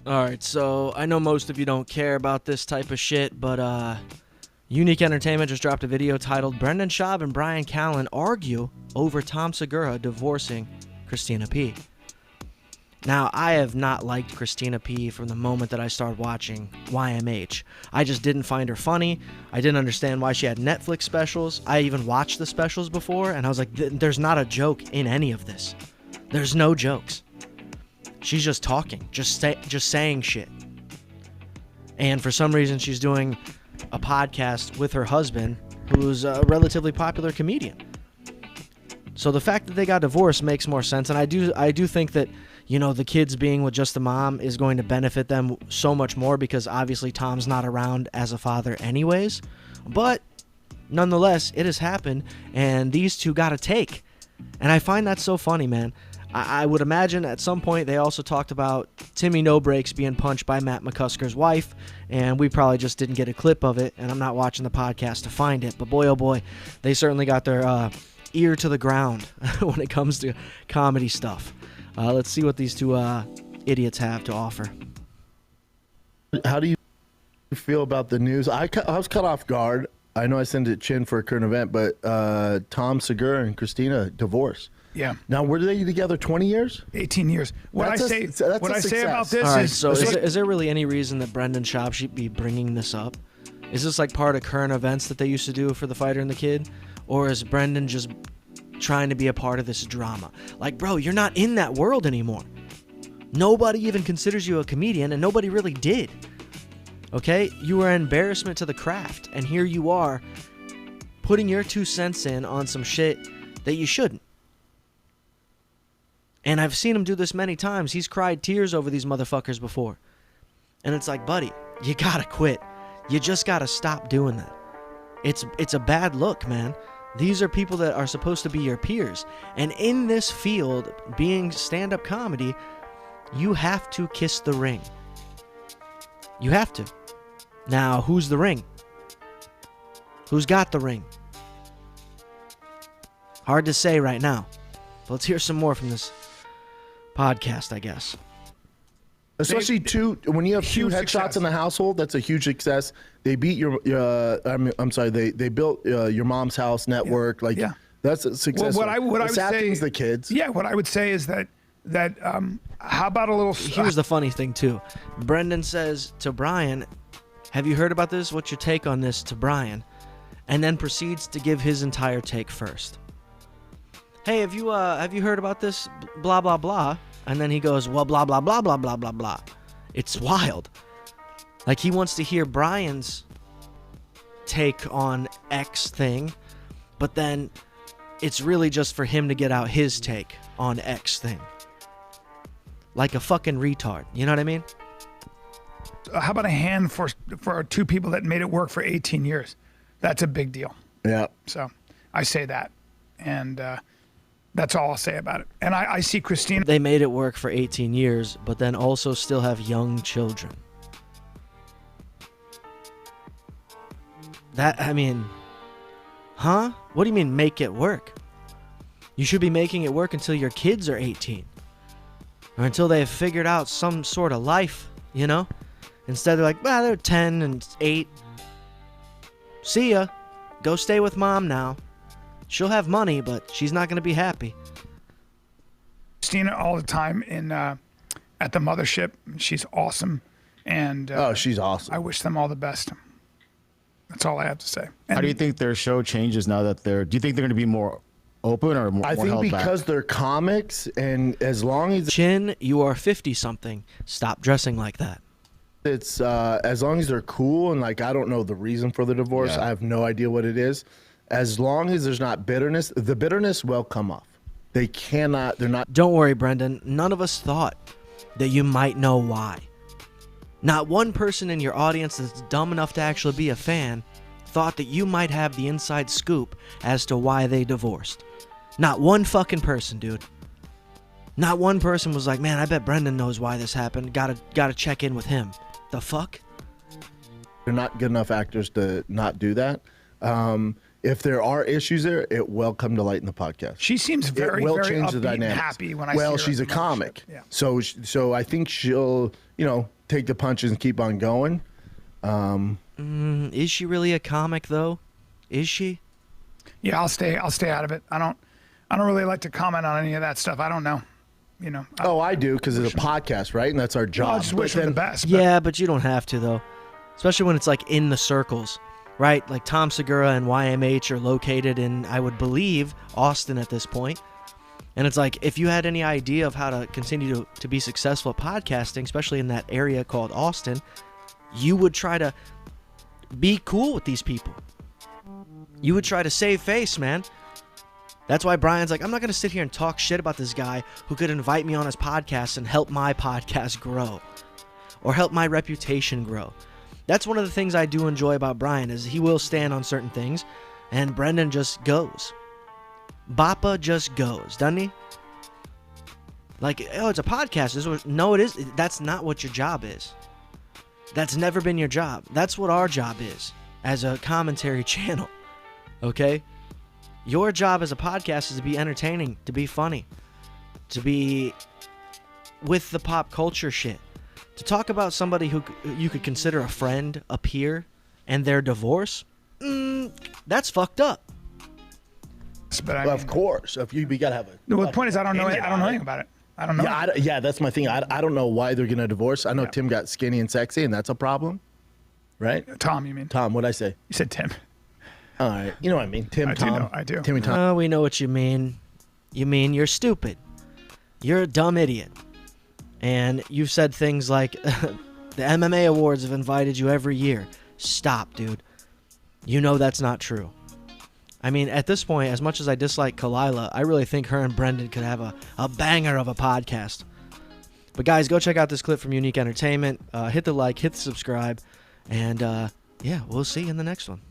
All right, so I know most of you don't care about this type of shit, but Unique Entertainment just dropped a video titled Brendan Schaub and Bryan Callen argue over Tom Segura divorcing Christina P. Now, I have not liked Christina P from the moment that I started watching YMH. I just didn't find her funny. I didn't understand why she had Netflix specials. I even watched the specials before, and I was like, there's not a joke in any of this. There's no jokes. She's just talking, just saying shit. And for some reason, she's doing a podcast with her husband, who's a relatively popular comedian. So the fact that they got divorced makes more sense, and I do think that, you know, the kids being with just the mom is going to benefit them so much more because obviously Tom's not around as a father anyways. But nonetheless, it has happened, and these two got a take. And I find that so funny, man. I would imagine at some point they also talked about Timmy No Breaks being punched by Matt McCusker's wife, and we probably just didn't get a clip of it, and I'm not watching the podcast to find it. But boy, oh boy, they certainly got their ear to the ground when it comes to comedy stuff. Let's see what these two idiots have to offer. How do you feel about the news? I was caught off guard. I know I sent it Chin for a current event, but Tom Segura and Christina divorced. Yeah. Now, were they together 20 years? 18 years. What I say about this All right, is... so is there really any reason that Brendan Schaub should be bringing this up? Is this like part of current events that they used to do for The Fighter and the Kid? Or is Brendan just trying to be a part of this drama? Like, bro, you're not in that world anymore. Nobody even considers you a comedian, and nobody really did. Okay? You were an embarrassment to the craft, and here you are putting your 2 cents in on some shit that you shouldn't. And I've seen him do this many times. He's cried tears over these motherfuckers before. And it's like, buddy, you gotta quit. You just gotta stop doing that. It's a bad look, man. These are people that are supposed to be your peers. And in this field, being stand-up comedy, you have to kiss the ring. You have to. Now, who's the ring? Who's got the ring? Hard to say right now. But let's hear some more from this podcast, I guess. Especially when you have 2 headshots in the household, that's a huge success. They beat they built your mom's house network. That's a success. Well, what I would say is the kids. Yeah, what I would say is that how about a little... Here's the funny thing, too. Brendan says to Bryan, have you heard about this? What's your take on this to Bryan? And then proceeds to give his entire take first. Hey, have you heard about this? Blah, blah, blah. And then he goes, well, blah, blah, blah, blah, blah, blah, blah. It's wild. Like, he wants to hear Bryan's take on X thing, but then it's really just for him to get out his take on X thing. Like a fucking retard. You know what I mean? How about a hand for 2 people that made it work for 18 years? That's a big deal. Yeah. So I say that. And that's all I'll say about it. And I see Christina... They made it work for 18 years, but then also still have young children. Huh? What do you mean make it work? You should be making it work until your kids are 18. Or until they've figured out some sort of life, you know? Instead they're like, well, they're 10 and 8. See ya. Go stay with mom now. She'll have money, but she's not going to be happy. Christina all the time at the mothership. She's awesome. And she's awesome. I wish them all the best. That's all I have to say. And how do you think their show changes now that do you think they're going to be more open or more held back? I think because they're comics, and as long as... Chin, you are 50-something. Stop dressing like that. It's as long as they're cool, and like, I don't know the reason for the divorce. Yeah. I have no idea what it is. As long as there's not bitterness, the bitterness will come off. They're not... Don't worry, Brendan. None of us thought that you might know why. Not one person in your audience that's dumb enough to actually be a fan thought that you might have the inside scoop as to why they divorced. Not one fucking person, dude. Not one person was like, man, I bet Brendan knows why this happened. Gotta check in with him. The fuck? They're not good enough actors to not do that. If there are issues there, it will come to light in the podcast. She seems very, very upbeat change the and dynamics. happy when I see her. Well, she's a comic. Yeah. So I think she'll, take the punches and keep on going. Is she really a comic though? Is she? Yeah, I'll stay out of it. I don't really like to comment on any of that stuff. I don't know. You know. I do, because it's a podcast, right? And that's our job. Well, I just wish her the best. Yeah, but you don't have to though. Especially when it's like in the circles, right? Like Tom Segura and YMH are located in, I would believe, Austin at this point. And it's like, if you had any idea of how to continue to be successful at podcasting, especially in that area called Austin, you would try to be cool with these people. You would try to save face, man. That's why Brian's like, I'm not going to sit here and talk shit about this guy who could invite me on his podcast and help my podcast grow or help my reputation grow. That's one of the things I do enjoy about Brian, is he will stand on certain things, and Brendan just goes. Bappa just goes, doesn't he? Like, oh, it's a podcast. No, it is. That's not what your job is. That's never been your job. That's what our job is as a commentary channel, okay? Your job as a podcast is to be entertaining, to be funny, to be with the pop culture shit. To talk about somebody who you could consider a friend, a peer, and their divorce, that's fucked up. But Well, of course, we gotta have it. the point is, I don't know anything about it. I don't know. Yeah, that's my thing. I don't know why they're gonna divorce. I know Tim got skinny and sexy, and that's a problem, right? Tom, you mean? Tom, what'd I say? You said Tim. All right, you know what I mean. Tim, I do Tom. know, I do. Timmy, Tom. We know what you mean. You mean you're stupid. You're a dumb idiot. And you've said things like, the MMA awards have invited you every year. Stop, dude. You know that's not true. I mean, at this point, as much as I dislike Kalila, I really think her and Brendan could have a banger of a podcast. But guys, go check out this clip from Unique Entertainment. Hit the like, hit the subscribe, and yeah, we'll see you in the next one.